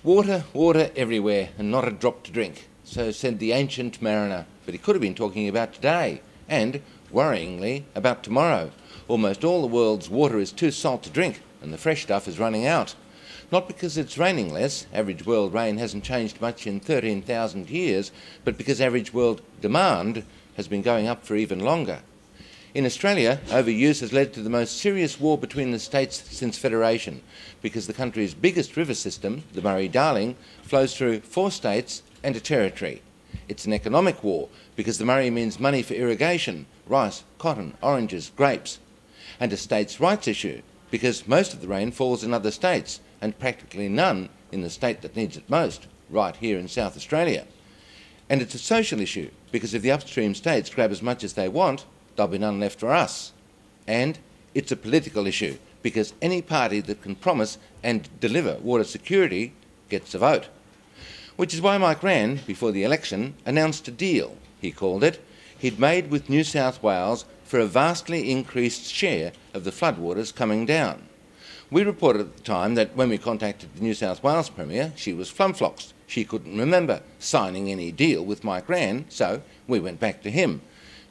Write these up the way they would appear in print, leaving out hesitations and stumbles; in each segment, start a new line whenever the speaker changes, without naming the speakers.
Water, water everywhere, and not a drop to drink, so said the ancient mariner. But he could have been talking about today, and, worryingly, about tomorrow. Almost all the world's water is too salt to drink, and the fresh stuff is running out. Not because it's raining less, average world rain hasn't changed much in 13,000 years, but because average world demand has been going up for even longer. In Australia, overuse has led to the most serious war between the states since Federation, because the country's biggest river system, the Murray Darling, flows through 4 states and a territory. It's an economic war, because the Murray means money for irrigation, rice, cotton, oranges, grapes. And a states' rights issue, because most of the rain falls in other states, and practically none in the state that needs it most, right here in South Australia. And it's a social issue, because if the upstream states grab as much as they want, there'll be none left for us. And it's a political issue, because any party that can promise and deliver water security gets a vote. Which is why Mike Rann, before the election, announced a deal, he called it, he'd made with New South Wales for a vastly increased share of the floodwaters coming down. We reported at the time that when we contacted the New South Wales Premier, she was flumfloxed. She couldn't remember signing any deal with Mike Rann, so we went back to him.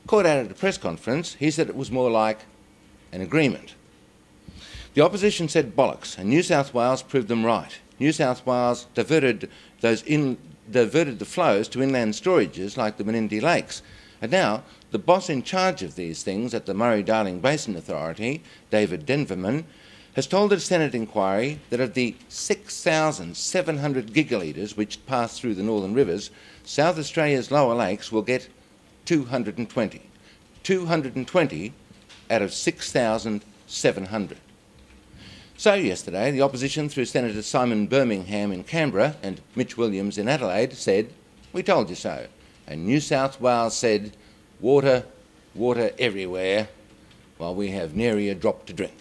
Caught out at a press conference, he said it was more like an agreement. The opposition said bollocks, and New South Wales proved them right. New South Wales diverted the flows to inland storages like the Menindee Lakes. And now, the boss in charge of these things at the Murray Darling Basin Authority, David Denverman, has told a Senate inquiry that of the 6,700 gigalitres which pass through the northern rivers, South Australia's lower lakes will get 220. 220 out of 6,700. So yesterday, the opposition, through Senator Simon Birmingham in Canberra and Mitch Williams in Adelaide, said, "We told you so." And New South Wales said, "Water, water everywhere," while we have nary a drop to drink.